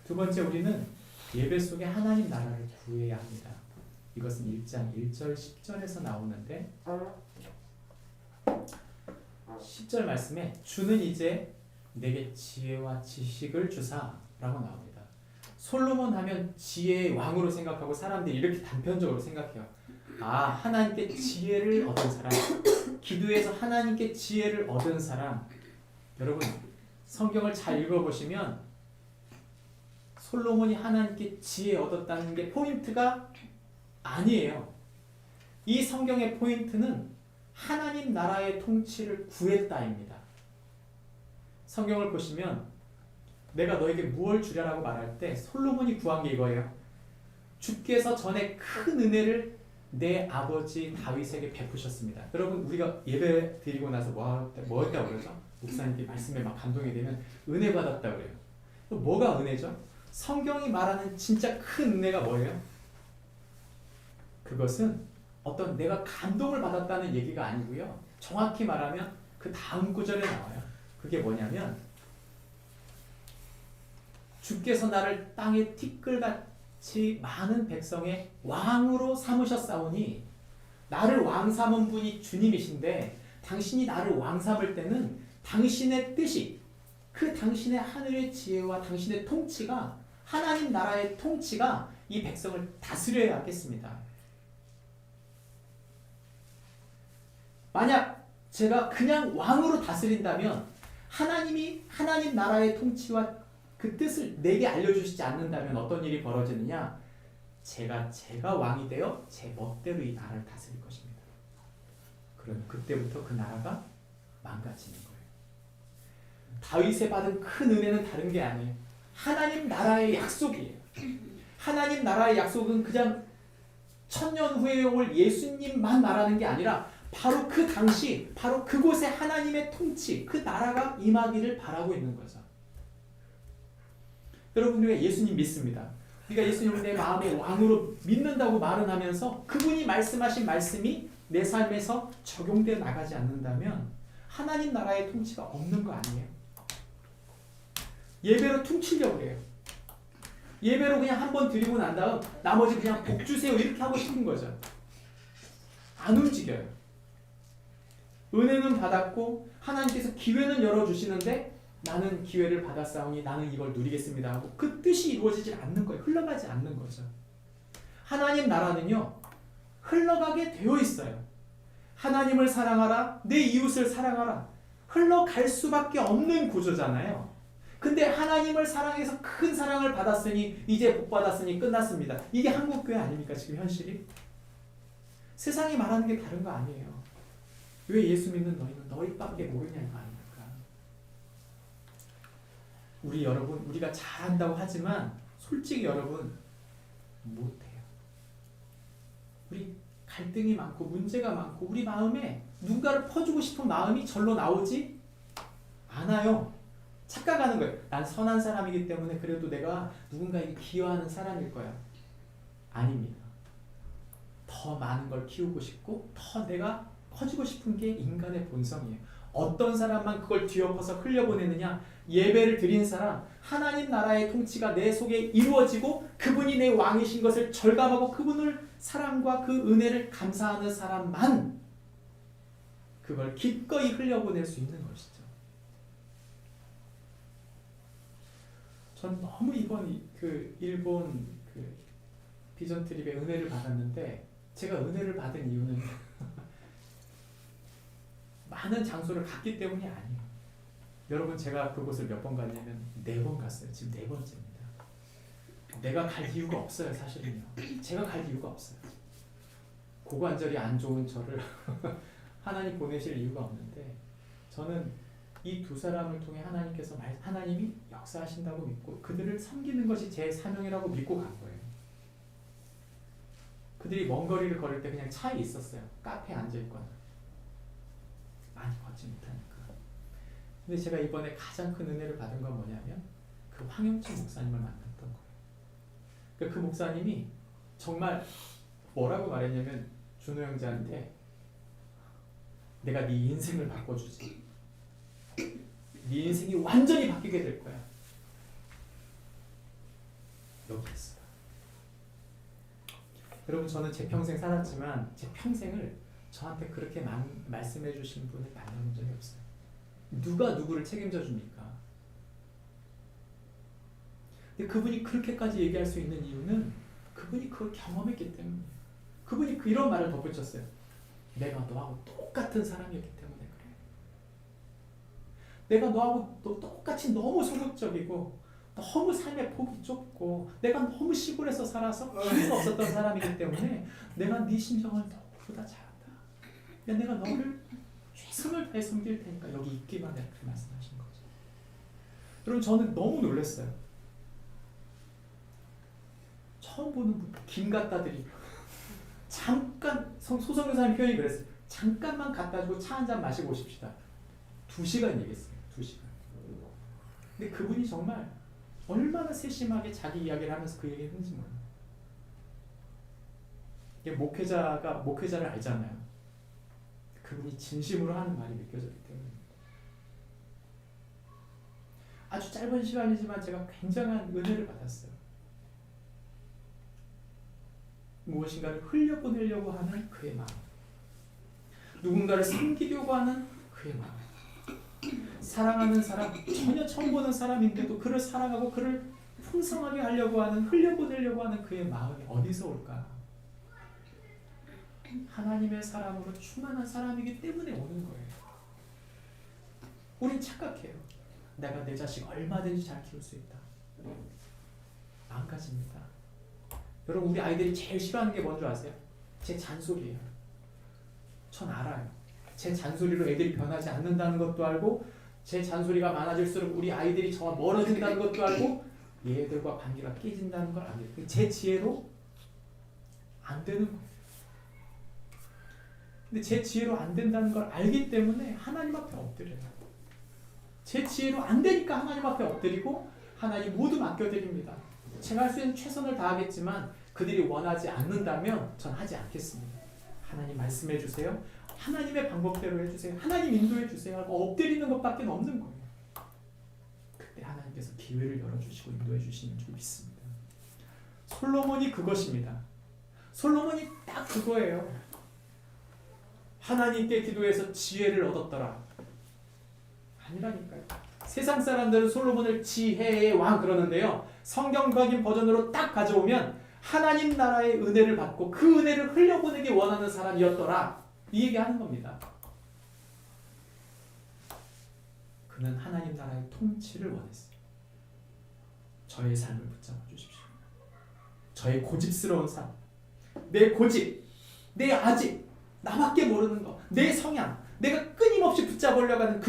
두 번째, 우리는 예배 속에 하나님 나라를 구해야 합니다. 이것은 1장 1절 10절에서 나오는데, 10절 말씀에 주는 이제 내게 지혜와 지식을 주사 라고 나옵니다. 솔로몬 하면 지혜의 왕으로 생각하고 사람들이 이렇게 단편적으로 생각해요. 하나님께 지혜를 얻은 사람, 기도해서 하나님께 지혜를 얻은 사람. 여러분, 성경을 잘 읽어보시면 솔로몬이 하나님께 지혜 얻었다는 게 포인트가 아니에요. 이 성경의 포인트는 하나님 나라의 통치를 구했다입니다. 성경을 보시면 내가 너에게 무엇을 주랴라고 말할 때 솔로몬이 구한 게 이거예요. 주께서 전에 큰 은혜를 내 아버지 다윗에게 베푸셨습니다. 여러분, 우리가 예배 드리고 나서 뭐 했다고 그러죠? 목사님께 말씀에 막 감동이 되면 은혜 받았다고 그래요. 또 뭐가 은혜죠? 성경이 말하는 진짜 큰 은혜가 뭐예요? 그것은 어떤 내가 감동을 받았다는 얘기가 아니고요. 정확히 말하면 그 다음 구절에 나와요. 그게 뭐냐면 주께서 나를 땅의 티끌같이 많은 백성의 왕으로 삼으셨사오니, 나를 왕 삼은 분이 주님이신데 당신이 나를 왕 삼을 때는 당신의 뜻이, 그 당신의 하늘의 지혜와 당신의 통치가, 하나님 나라의 통치가 이 백성을 다스려야 하겠습니다. 만약 제가 그냥 왕으로 다스린다면 하나님 나라의 통치와 그 뜻을 내게 알려주시지 않는다면 어떤 일이 벌어지느냐? 제가 왕이 되어 제 멋대로 이 나라를 다스릴 것입니다. 그럼 그때부터 그 나라가 망가지는 거예요. 다윗에 받은 큰 은혜는 다른 게 아니에요. 하나님 나라의 약속이에요. 하나님 나라의 약속은 그냥 천년 후에 올 예수님만 말하는 게 아니라 바로 그 당시 바로 그곳에 하나님의 통치 그 나라가 임하기를 바라고 있는 거죠. 여러분 우리가 예수님 믿습니다. 우리가 예수님을 내 마음의 왕으로 믿는다고 말은 하면서 그분이 말씀하신 말씀이 내 삶에서 적용되어 나가지 않는다면 하나님 나라의 통치가 없는 거 아니에요? 예배로 퉁치려고 해요. 예배로 그냥 한 번 드리고 난 다음 나머지 그냥 복 주세요 이렇게 하고 싶은 거죠. 안 움직여요. 은혜는 받았고 하나님께서 기회는 열어주시는데 나는 기회를 받았사오니 나는 이걸 누리겠습니다 하고 그 뜻이 이루어지지 않는 거예요. 흘러가지 않는 거죠. 하나님 나라는요 흘러가게 되어 있어요. 하나님을 사랑하라 내 이웃을 사랑하라 흘러갈 수밖에 없는 구조잖아요. 근데 하나님을 사랑해서 큰 사랑을 받았으니 이제 복 받았으니 끝났습니다. 이게 한국교회 아닙니까 지금 현실이? 세상이 말하는 게 다른 거 아니에요. 왜 예수 믿는 너희는 너희밖에 모르냐 이거 아닙니까? 우리 여러분 우리가 잘한다고 하지만 솔직히 여러분 못해요. 우리 갈등이 많고 문제가 많고 우리 마음에 누군가를 퍼주고 싶은 마음이 절로 나오지 않아요. 착각하는 거예요. 난 선한 사람이기 때문에 그래도 내가 누군가에게 기여하는 사람일 거야. 아닙니다. 더 많은 걸 키우고 싶고 더 내가 커지고 싶은 게 인간의 본성이에요. 어떤 사람만 그걸 뒤엎어서 흘려보내느냐? 예배를 드린 사람, 하나님 나라의 통치가 내 속에 이루어지고 그분이 내 왕이신 것을 절감하고 그분을 사랑과 그 은혜를 감사하는 사람만 그걸 기꺼이 흘려보낼 수 있는 것이죠. 전 너무 이번 그 일본 그 비전 트립의 은혜를 받았는데 제가 은혜를 받은 이유는 많은 장소를 갔기 때문이 아니에요. 여러분 제가 그곳을 몇 번 갔냐면 4번 갔어요. 지금 4번째입니다. 내가 갈 이유가 없어요. 사실은요. 제가 갈 이유가 없어요. 고관절이 안 좋은 저를 하나님 보내실 이유가 없는데 저는 이 두 사람을 통해 하나님이 역사하신다고 믿고 그들을 섬기는 것이 제 사명이라고 믿고 간 거예요. 그들이 먼 거리를 걸을 때 그냥 차에 있었어요. 카페에 앉아있거나 많이 걷지 못하니까. 근데 제가 이번에 가장 큰 은혜를 받은 건 뭐냐면 그 황영철 목사님을 만났던 거예요. 그 목사님이 정말 뭐라고 말했냐면 준호 형제한테 내가 네 인생을 바꿔주지. 네 인생이 완전히 바뀌게 될 거야. 여기 있어. 여러분 저는 제 평생 살았지만 제 평생을 저한테 그렇게 말씀해 주신 분을 만나본 적이 없어요. 누가 누구를 책임져 줍니까? 근데 그분이 그렇게까지 얘기할 수 있는 이유는 그분이 그걸 경험했기 때문이에요. 그분이 이런 말을 덧붙였어요. 내가 너하고 똑같은 사람이었기 때문에 그래. 내가 너하고 똑같이 너무 소극적이고 너무 삶의 폭이 좁고 내가 너무 시골에서 살아서 기회가 없었던 사람이기 때문에 내가 네 심정을 너보다 잘 안다. 내가 너를 최선을 다해 섬길 테니까 여기 있기만 해. 그렇게 말씀하신 거죠. 여러분 저는 너무 놀랐어요. 처음 보는 분, 김 갖다 드리고 잠깐 소성교사님 표현이 그랬어요. 잠깐만 갖다 주고 차 한잔 마시고 오십시다. 2시간 얘기했어요. 2시간. 근데 그분이 정말 얼마나 세심하게 자기 이야기를 하면서 그 얘기를 했는지 몰라요. 이게 목회자를 알잖아요. 그분이 진심으로 하는 말이 느껴졌기 때문에. 아주 짧은 시간이지만 제가 굉장한 은혜를 받았어요. 무엇인가를 흘려보내려고 하는 그의 마음, 누군가를 섬기려고 하는 그의 마음, 사랑하는 사람, 전혀 처음 보는 사람인데도 그를 사랑하고 그를 풍성하게 하려고 하는, 흘려보내려고 하는 그의 마음이 어디서 올까? 하나님의 사람으로 충만한 사람이기 때문에 오는 거예요. 우린 착각해요. 내가 내 자식 얼마든지 잘 키울 수 있다. 망가집니다. 여러분 우리 아이들이 제일 싫어하는 게 뭔지 아세요? 제 잔소리예요. 전 알아요. 제 잔소리로 애들이 변하지 않는다는 것도 알고 제 잔소리가 많아질수록 우리 아이들이 저와 멀어진다는 것도 알고 얘들과 관계가 깨진다는 걸 압니다. 제 지혜로 안 되는 거예요. 근데 제 지혜로 안 된다는 걸 알기 때문에 하나님 앞에 엎드려요. 제 지혜로 안 되니까 하나님 앞에 엎드리고 하나님 모두 맡겨드립니다. 제가 할 수 있는 최선을 다하겠지만 그들이 원하지 않는다면 전 하지 않겠습니다. 하나님 말씀해 주세요. 하나님의 방법대로 해주세요. 하나님 인도해 주세요 하고 엎드리는 것밖에 없는 거예요. 그때 하나님께서 기회를 열어주시고 인도해 주시는 줄 믿습니다. 솔로몬이 그것입니다. 솔로몬이 딱 그거예요. 하나님께 기도해서 지혜를 얻었더라. 아니라니까요. 세상 사람들은 솔로몬을 지혜의 왕 그러는데요. 성경적인 버전으로 딱 가져오면 하나님 나라의 은혜를 받고 그 은혜를 흘려보내기 원하는 사람이었더라. 이 얘기하는 겁니다. 그는 하나님 나라의 통치를 원했어요. 저의 삶을 붙잡아 주십시오. 저의 고집스러운 삶, 내 고집, 내 아집, 나밖에 모르는 것, 내 성향, 내가 끊임없이 붙잡으려고 하는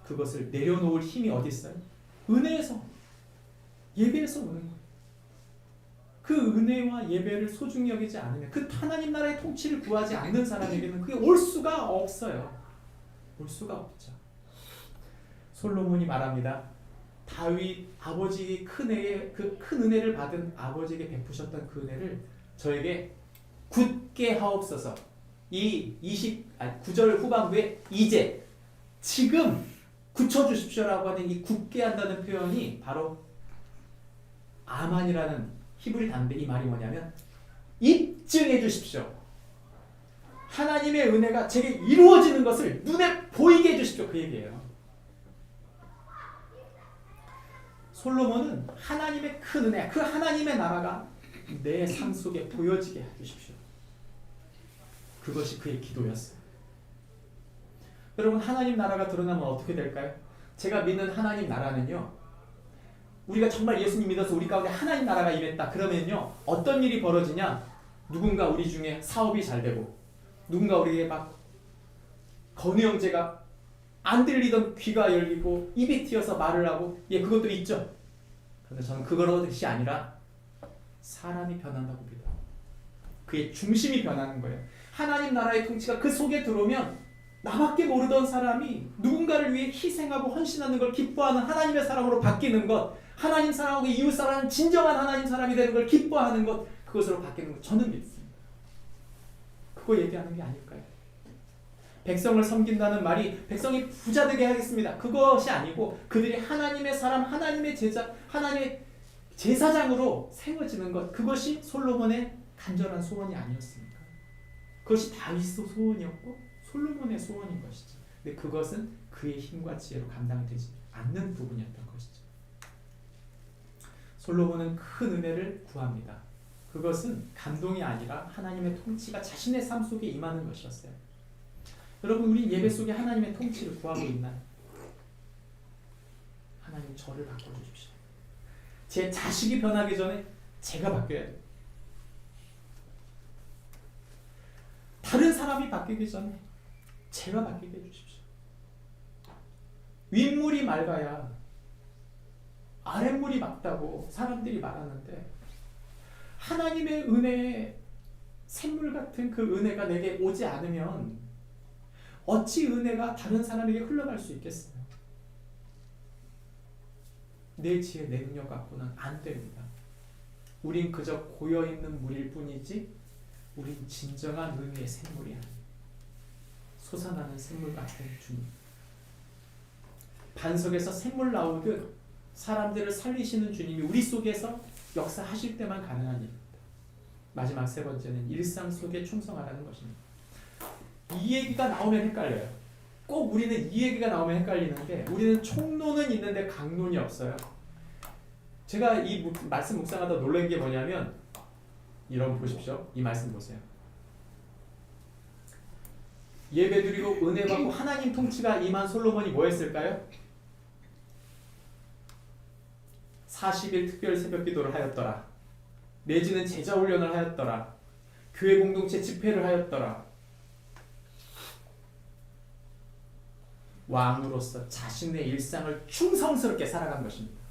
그것을 내려놓을 힘이 어디 있어요? 은혜에서, 예배에서 오는 거예요. 그 은혜와 예배를 소중히 여기지 않으면, 그 하나님 나라의 통치를 구하지 않는 사람에게는 그게 올 수가 없어요. 올 수가 없죠. 솔로몬이 말합니다. 다윗 아버지 그 큰 은혜를 받은 아버지에게 베푸셨던 그 은혜를 저에게 굳게 하옵소서. 이 9절 후반부에 이제 지금 굳혀주십시오라고 하는 이 굳게 한다는 표현이 바로 아만이라는 히브리 단데 이 말이 뭐냐면 입증해 주십시오. 하나님의 은혜가 제게 이루어지는 것을 눈에 보이게 해주십시오. 그 얘기예요. 솔로몬은 하나님의 큰 은혜, 그 하나님의 나라가 내 삶 속에 보여지게 해주십시오. 그것이 그의 기도였어요. 여러분, 하나님 나라가 드러나면 어떻게 될까요? 제가 믿는 하나님 나라는요, 우리가 정말 예수님 믿어서 우리 가운데 하나님 나라가 임했다 그러면요, 어떤 일이 벌어지냐? 누군가 우리 중에 사업이 잘 되고, 누군가 우리에게 막 건우 형제가 안 들리던 귀가 열리고 입이 튀어서 말을 하고, 예, 그것도 있죠. 그런데 저는 그것이 아니라 사람이 변한다고 믿어요. 그의 중심이 변하는 거예요. 하나님 나라의 통치가 그 속에 들어오면 나밖에 모르던 사람이 누군가를 위해 희생하고 헌신하는 걸 기뻐하는 하나님의 사람으로 바뀌는 것, 하나님 사랑하고 이웃 사랑하는 진정한 하나님 사람이 되는 걸 기뻐하는 것, 그것으로 바뀌는 것 저는 믿습니다. 그거 얘기하는 게 아닐까요? 백성을 섬긴다는 말이 백성이 부자 되게 하겠습니다. 그것이 아니고 그들이 하나님의 사람, 하나님의 제자, 하나님의 제사장으로 세워지는 것, 그것이 솔로몬의 간절한 소원이 아니었습니까? 그것이 다윗의 소원이었고 솔로몬의 소원인 것이죠. 근데 그것은 그의 힘과 지혜로 감당이 되지 않는 부분이었던 것이죠. 솔로몬은 큰 은혜를 구합니다. 그것은 감동이 아니라 하나님의 통치가 자신의 삶 속에 임하는 것이었어요. 여러분, 우리 예배 속에 하나님의 통치를 구하고 있나요? 하나님, 저를 바꿔주십시오. 제 자식이 변하기 전에 제가 바뀌어야 돼요. 다른 사람이 바뀌기 전에 제가 바뀌게 해주십시오. 윗물이 맑아야 아랫물이 맑다고 사람들이 말하는데, 하나님의 은혜의 샘물 같은 그 은혜가 내게 오지 않으면 어찌 은혜가 다른 사람에게 흘러갈 수 있겠어요? 내 지혜, 내 능력 갖고는 안 됩니다. 우린 그저 고여있는 물일 뿐이지 우린 진정한 의미의 샘물이 아닙니다. 솟아나는 샘물 같은 주님. 반석에서 샘물 나오듯 사람들을 살리시는 주님이 우리 속에서 역사하실 때만 가능한 일입니다. 마지막 세 번째는 일상 속에 충성하라는 것입니다. 이 얘기가 나오면 헷갈려요. 꼭 우리는 이 얘기가 나오면 헷갈리는 게, 우리는 총론은 있는데 강론이 없어요. 제가 이 말씀 묵상하다 놀란 게 뭐냐면, 여러분 보십시오. 이 말씀 보세요. 예배드리고 은혜 받고 하나님 통치가 임한 솔로몬이 뭐 했을까요? 40일 특별 새벽 기도를 하였더라. 내지는 제자 훈련을 하였더라. 교회 공동체 집회를 하였더라. 왕으로서 자신의 일상을 충성스럽게 살아간 것입니다.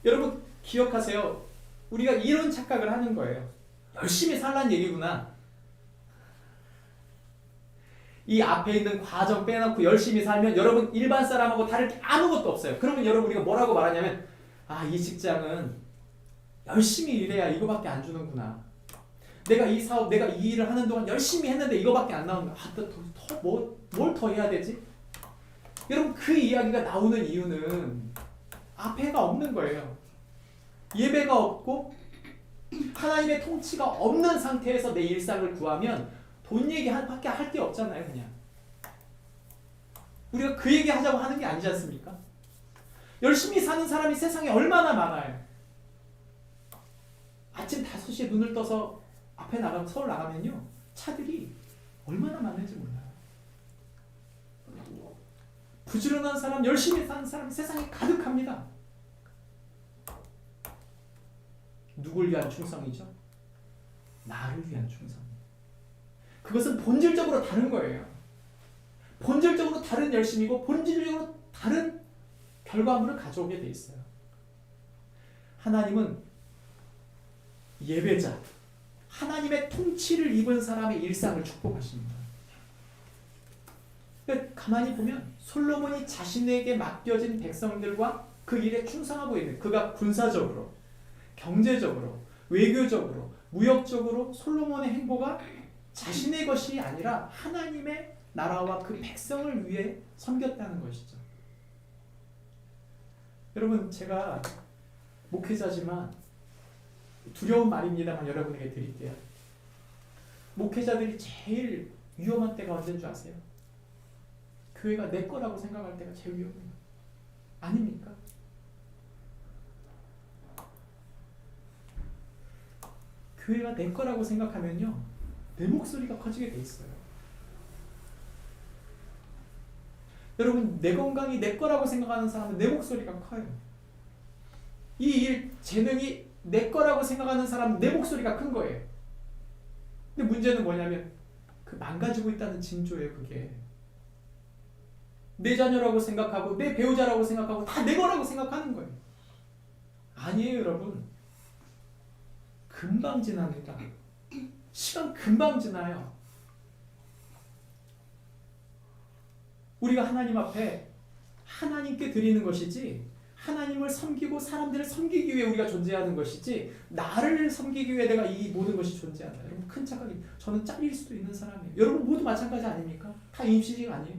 여러분 기억하세요. 우리가 이런 착각을 하는 거예요. 열심히 살란 얘기구나. 이 앞에 있는 과정 빼놓고 열심히 살면 여러분 일반 사람하고 다를 게 아무것도 없어요. 그러면 여러분 우리가 뭐라고 말하냐면 이 직장은 열심히 일해야 이거밖에 안 주는구나. 내가 이 사업, 내가 이 일을 하는 동안 열심히 했는데 이거밖에 안 나오는 거야. 뭘 더 해야 되지? 여러분 그 이야기가 나오는 이유는 앞에가 없는 거예요. 예배가 없고 하나님의 통치가 없는 상태에서 내 일상을 구하면 돈 얘기밖에 할 게 없잖아요. 그냥 우리가 그 얘기 하자고 하는 게 아니지 않습니까? 열심히 사는 사람이 세상에 얼마나 많아요. 아침 5시에 눈을 떠서 앞에 나가면 서울 나가면요 차들이 얼마나 많은지 몰라요. 부지런한 사람, 열심히 사는 사람이 세상에 가득합니다. 누굴 위한 충성이죠? 나를 위한 충성. 그것은 본질적으로 다른 거예요. 본질적으로 다른 열심이고 본질적으로 다른 결과물을 가져오게 돼 있어요. 하나님은 예배자, 하나님의 통치를 입은 사람의 일상을 축복하십니다. 가만히 보면 솔로몬이 자신에게 맡겨진 백성들과 그 일에 충성하고 있는, 그가 군사적으로, 경제적으로, 외교적으로, 무역적으로 솔로몬의 행보가 자신의 것이 아니라 하나님의 나라와 그 백성을 위해 섬겼다는 것이죠. 여러분 제가 목회자지만 두려운 말입니다만 여러분에게 드릴게요. 목회자들이 제일 위험한 때가 언제인 줄 아세요? 교회가 내 거라고 생각할 때가 제일 위험해요. 아닙니까? 교회가 내 거라고 생각하면요 내 목소리가 커지게 돼 있어요. 여러분 내 건강이 내 거라고 생각하는 사람은 내 목소리가 커요. 이 일 재능이 내 거라고 생각하는 사람은 내 목소리가 큰 거예요. 근데 문제는 뭐냐면 그 망가지고 있다는 징조예요. 그게 내 자녀라고 생각하고 내 배우자라고 생각하고 다 내 거라고 생각하는 거예요. 아니에요 여러분. 금방 지납니다. 시간 금방 지나요. 우리가 하나님 앞에 하나님께 드리는 것이지 하나님을 섬기고 사람들을 섬기기 위해 우리가 존재하는 것이지 나를 섬기기 위해 내가 이 모든 것이 존재한다. 여러분 큰 착각이. 저는 잘릴 수도 있는 사람이에요. 여러분 모두 마찬가지 아닙니까? 다 임시직 아니에요?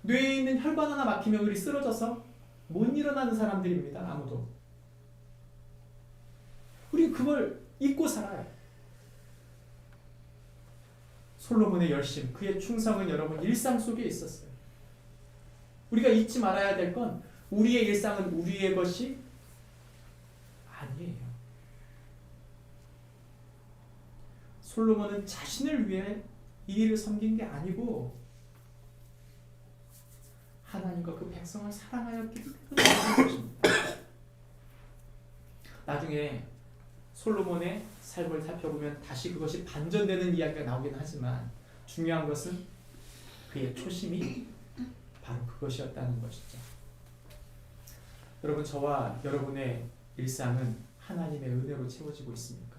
뇌에 있는 혈관 하나 막히면 우리 쓰러져서 못 일어나는 사람들입니다. 아무도. 우리 그걸 잊고 살아요. 솔로몬의 열심, 그의 충성은 여러분 일상 속에 있었어요. 우리가 잊지 말아야 될 건 우리의 일상은 우리의 것이 아니에요. 솔로몬은 자신을 위해 이 일을 섬긴 게 아니고 하나님과 그 백성을 사랑하였기 때문에 하는 것입니다. 나중에 솔로몬의 삶을 살펴보면 다시 그것이 반전되는 이야기가 나오긴 하지만 중요한 것은 그의 초심이 바로 그것이었다는 것이죠. 여러분 저와 여러분의 일상은 하나님의 은혜로 채워지고 있습니까?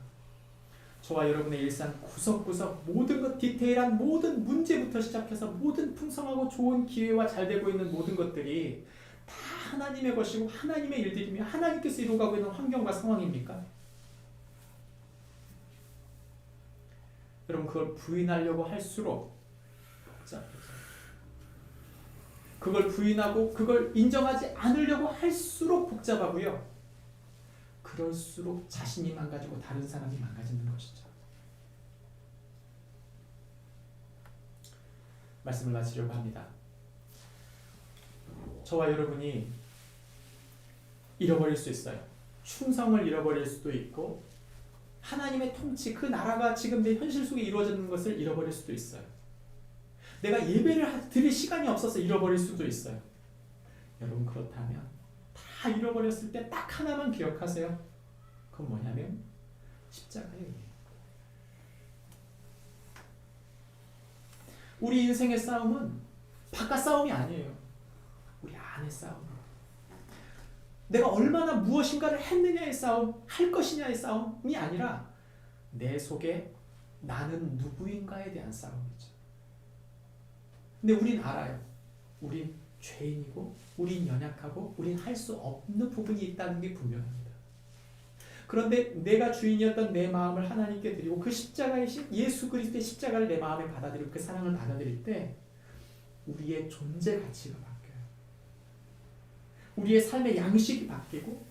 저와 여러분의 일상 구석구석 모든 것 디테일한 모든 문제부터 시작해서 모든 풍성하고 좋은 기회와 잘 되고 있는 모든 것들이 다 하나님의 것이고 하나님의 일들이며 하나님께서 이루어가고 있는 환경과 상황입니까? 여러분 그걸 부인하려고 할수록 복잡해져요. 그걸 부인하고 그걸 인정하지 않으려고 할수록 복잡하고요. 그럴수록 자신이 망가지고 다른 사람이 망가지는 것이죠. 말씀을 마치려고 합니다. 저와 여러분이 잃어버릴 수 있어요. 충성을 잃어버릴 수도 있고 하나님의 통치, 그 나라가 지금 내 현실 속에 이루어지는 것을 잃어버릴 수도 있어요. 내가 예배를 드릴 시간이 없어서 잃어버릴 수도 있어요. 여러분 그렇다면 다 잃어버렸을 때 딱 하나만 기억하세요. 그건 뭐냐면 십자가예요. 우리 인생의 싸움은 바깥 싸움이 아니에요. 안의 싸움. 내가 얼마나 무엇인가를 했느냐의 싸움, 할 것이냐의 싸움이 아니라 내 속에 나는 누구인가에 대한 싸움이죠. 근데 우린 알아요. 우린 죄인이고, 우린 연약하고, 우린 할 수 없는 부분이 있다는 게 분명합니다. 그런데 내가 주인이었던 내 마음을 하나님께 드리고 그 십자가의 예수 그리스도의 십자가를 내 마음에 받아들이고 그 사랑을 받아들일 때 우리의 존재 가치가 바뀌어요. 우리의 삶의 양식이 바뀌고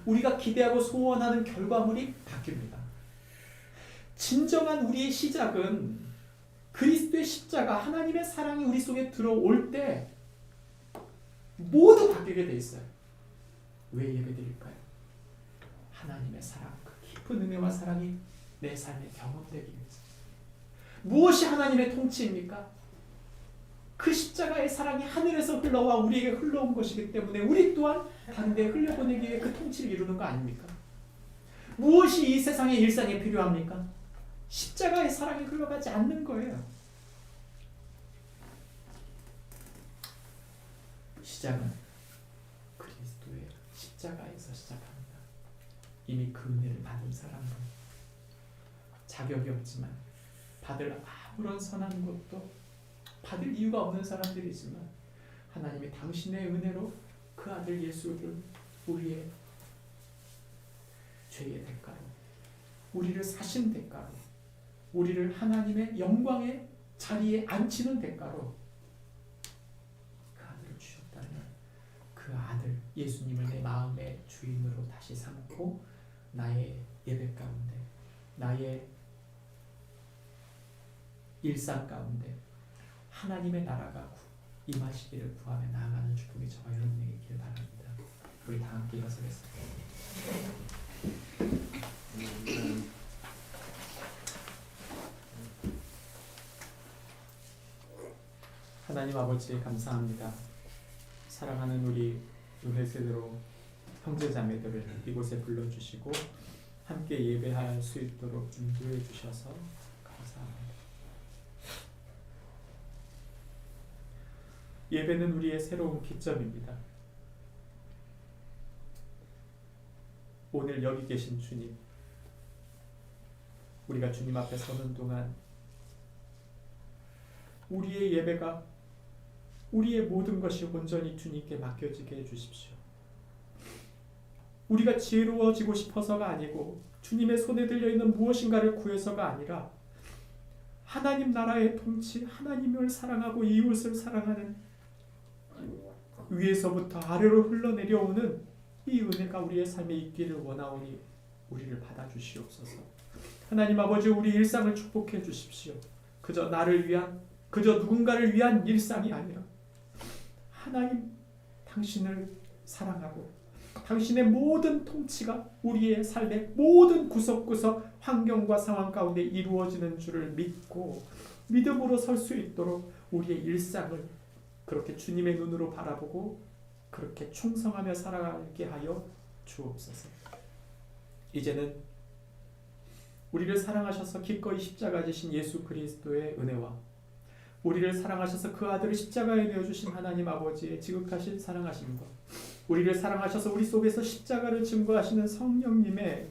우리가 기대하고 소원하는 결과물이 바뀝니다. 진정한 우리의 시작은 그리스도의 십자가, 하나님의 사랑이 우리 속에 들어올 때 모두 바뀌게 돼 있어요. 왜 예배드릴까요? 하나님의 사랑, 그 깊은 은혜와 사랑이 내 삶에 경험되기 위해서. 무엇이 하나님의 통치입니까? 그 십자가의 사랑이 하늘에서 흘러와 우리에게 흘러온 것이기 때문에 우리 또한 다른 데에 흘려보내기 위해 그 통치를 이루는 거 아닙니까? 무엇이 이 세상의 일상에 필요합니까? 십자가의 사랑이 흘러가지 않는 거예요. 시작은 그리스도의 십자가에서 시작합니다. 이미 그 은혜를 받은 사람은 자격이 없지만 받을 아무런 선한 것도 받을 이유가 없는 사람들이지만 하나님이 당신의 은혜로 그 아들 예수를 우리의 죄의 대가로, 우리를 사신 대가로, 우리를 하나님의 영광의 자리에 앉히는 대가로 그 아들을 주셨다면 그 아들 예수님을 내 마음의 주인으로 다시 삼고 나의 예배 가운데, 나의 일상 가운데 하나님의 나라가 임하시기를 구하며 나아가는 축복이 저와 여러분에게 있기를 바랍니다. 우리 다 함께 일어서겠습니다. 하나님 아버지 감사합니다. 사랑하는 우리 은혜세대로 형제자매들을 이곳에 불러주시고 함께 예배할 수 있도록 인도해 주셔서 감사합니다. 예배는 우리의 새로운 기점입니다. 오늘 여기 계신 주님, 우리가 주님 앞에 서는 동안 우리의 예배가, 우리의 모든 것이 온전히 주님께 맡겨지게 해주십시오. 우리가 지혜로워지고 싶어서가 아니고 주님의 손에 들려있는 무엇인가를 구해서가 아니라 하나님 나라의 통치, 하나님을 사랑하고 이웃을 사랑하는 위에서부터 아래로 흘러내려오는 이 은혜가 우리의 삶에 있기를 원하오니 우리를 받아주시옵소서. 하나님 아버지, 우리 일상을 축복해 주십시오. 그저 나를 위한, 그저 누군가를 위한 일상이 아니라 하나님 당신을 사랑하고 당신의 모든 통치가 우리의 삶의 모든 구석구석 환경과 상황 가운데 이루어지는 줄을 믿고 믿음으로 설 수 있도록 우리의 일상을 그렇게 주님의 눈으로 바라보고 그렇게 충성하며 살아가게 하여 주옵소서. 이제는 우리를 사랑하셔서 기꺼이 십자가 지신 예수 그리스도의 은혜와 우리를 사랑하셔서 그 아들을 십자가에 내어주신 하나님 아버지의 지극하신 사랑하심과 우리를 사랑하셔서 우리 속에서 십자가를 증거하시는 성령님의